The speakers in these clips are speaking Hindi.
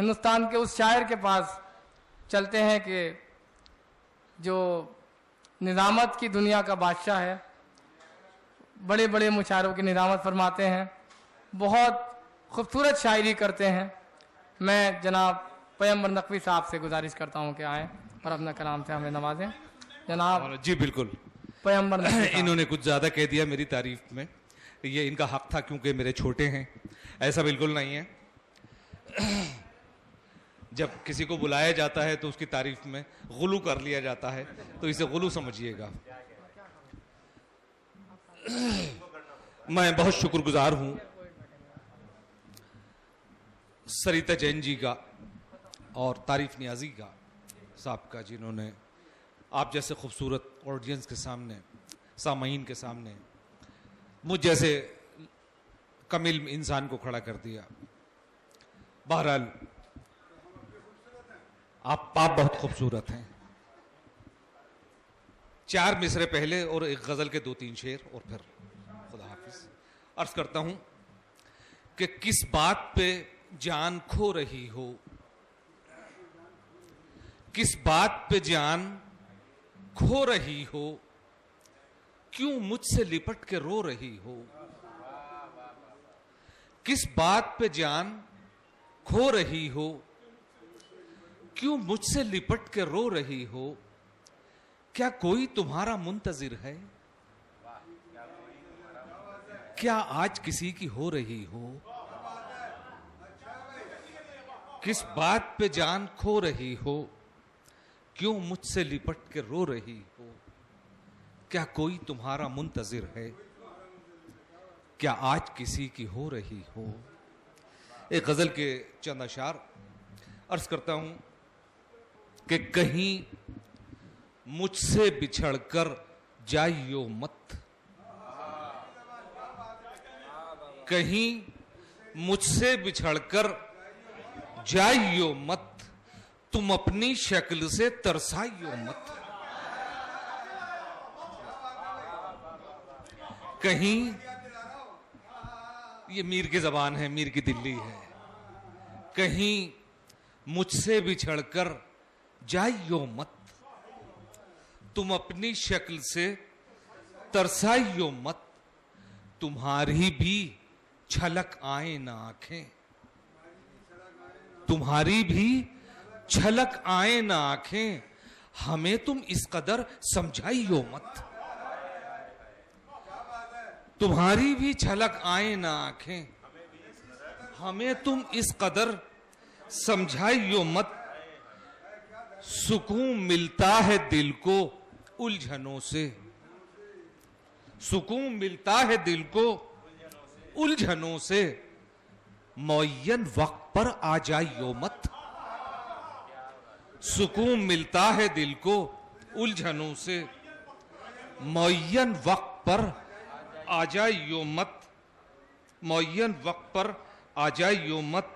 हिंदुस्तान के उस शायर के पास चलते हैं कि जो निज़ामत की दुनिया का बादशाह है, बड़े बड़े मुशायरों की निज़ामत फरमाते हैं, बहुत खूबसूरत शायरी करते हैं। मैं जनाब पैगंबर नकवी साहब से गुजारिश करता हूं कि आएँ और अपना कलाम से हमें नवाजें। जनाब जी बिल्कुल, पैगंबर नकवी साहब। इन्होंने कुछ ज़्यादा कह दिया मेरी तारीफ में, ये इनका हक था क्योंकि मेरे छोटे हैं, ऐसा बिल्कुल नहीं है। जब किसी को बुलाया जाता है तो उसकी तारीफ में गुलू कर लिया जाता है, तो इसे गुलू समझिएगा। मैं बहुत शुक्रगुजार हूं सरिता जैन जी का और तारीफ नियाजी का साहब का, जिन्होंने आप जैसे खूबसूरत ऑडियंस के सामने, सामाईन के सामने मुझ जैसे कमिल इंसान को खड़ा कर दिया। बहरहाल आप बहुत खूबसूरत हैं। 4 मिसरे पहले और एक गजल के 2-3 शेर और फिर खुदा हाफिज। अर्ज करता हूं कि किस बात पे जान खो रही हो, किस बात पे जान खो रही हो, क्यों मुझसे लिपट के रो रही हो। किस बात पे जान खो रही हो, क्यों मुझसे लिपट के रो रही हो, क्या कोई तुम्हारा मुंतजिर है, क्या आज किसी की हो रही हो। किस बात पे जान खो रही हो, क्यों मुझसे लिपट के रो रही हो, क्या कोई तुम्हारा मुंतजिर है, क्या आज किसी की हो रही हो। एक गजल के चंद अशार अर्ज करता हूं कि कहीं मुझसे बिछड़कर जाइयो मत, कहीं मुझसे बिछड़कर जाइयो मत, तुम अपनी शक्ल से तरसाइयो मत। कहीं, ये मीर की जबान है, मीर की दिल्ली है, कहीं मुझसे बिछड़कर जाइयो मत, तुम अपनी शक्ल से तरसाइयो मत, तुम्हारी भी छलक आए ना आंखें, तुम्हारी भी छलक आए ना आंखें, हमें तुम इस कदर समझाइयो मत। तुम्हारी भी छलक आए ना आंखें, हमें तुम इस कदर समझाइयो मत। सुकून मिलता है दिल को उलझनों से, सुकून मिलता है दिल को उलझनों से, मुअय्यन वक्त पर आ जाइयो मत। सुकून मिलता है दिल को उलझनों से, मुअय्यन वक्त पर आ जाइयो मत, मुअय्यन वक्त पर आ जाइयो मत।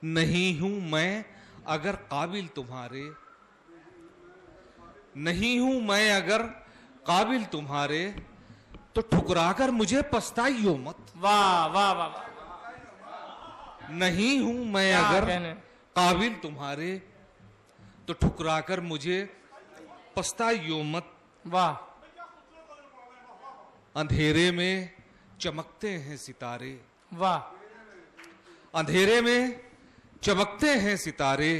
नहीं हूं मैं अगर काबिल तुम्हारे, नहीं हूं मैं अगर काबिल तुम्हारे, तो ठुकराकर मुझे पछताइयो मत। वाह वाह वाह वाह। नहीं हूं मैं अगर काबिल तुम्हारे, तो ठुकराकर मुझे पछताइयो मत। वाह। अंधेरे में चमकते हैं सितारे, वाह। अंधेरे में चमकते हैं सितारे,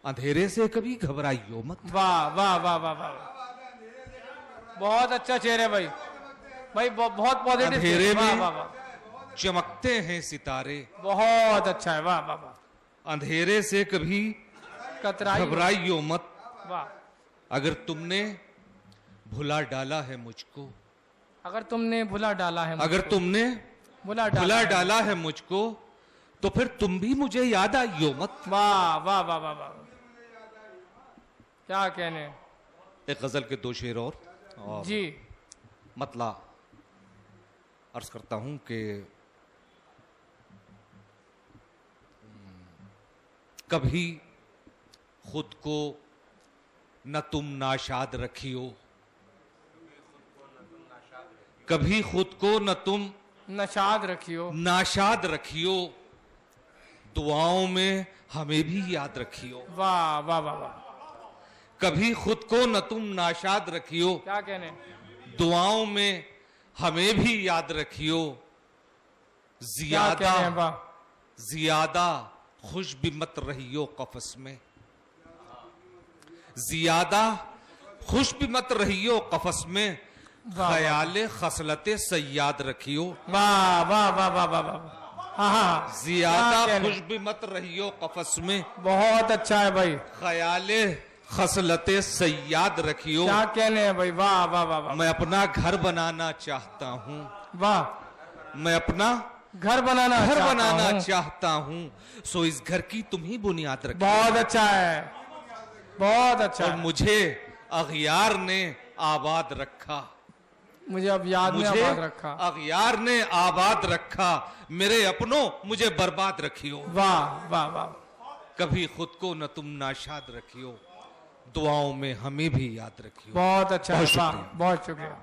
अंधेरे से कभी घबराइयो मत। वाह वाह वाह वाह वाह, बहुत अच्छा शेर है भाई, भाई बहुत पॉजिटिव। अंधेरे में वाह वाह, चमकते हैं सितारे, बहुत अच्छा है। वाह वाह वाह। अंधेरे से कभी घबराइयो मत। वाह। अगर तुमने भुला डाला है मुझको, अगर तुमने भुला डाला है, अगर तुमने भुला डाला है मुझको, तो फिर तुम भी मुझे याद आइयो मत। वाह वाह वाह वाह वाह, क्या कहने। एक गजल के 2 शेर और जी मतला अर्ज करता हूं कि कभी खुद को न तुम नाशाद रखियो, कभी खुद को न तुम नशाद रखियो, नाशाद रखियो, दुआओं में हमें भी याद रखियो। वाह वाह वाह वाह, कभी खुद को न तुम नाशाद रखियो। क्या कहने। दुआओं में हमें भी याद रखियो। क्या कहने हैं, वाह। ज्यादा खुश भी मत रहियो कफस में। ज्यादा खुश भी मत रहियो कफस में। ख्याले खसलते सयाद रखियो। वाह वाह वाह वाह वाह वाह, हाँ हाँ, ज्यादा खुश भी मत रहियो कफस में। बहुत अच्छा है भाई। ख्याले खसलते सयाद रखियो। क्या कहने हैं भाई, वाह वाह वाह वाह। मैं अपना घर बनाना चाहता हूँ। वाह, मैं अपना घर बनाना चाहता हूँ। सो इस घर की तुम ही बुनियाद रखियो। बहुत अच्छा है, बहुत अच्छा और है। मुझे अगियार ने आबाद रखा। मुझे अब याद नहीं, आबाद रखा। अगियार ने आबाद रखा। मेरे अपनों मुझे बर्बाद रखियो। वाह वाह वाह, कभी खुद को न तुम नाशाद रखियो। दुआओं में हमें भी याद रखियो। बहुत अच्छा है, बहुत वाह, शुक्रिया। बहुत शुक्रिया।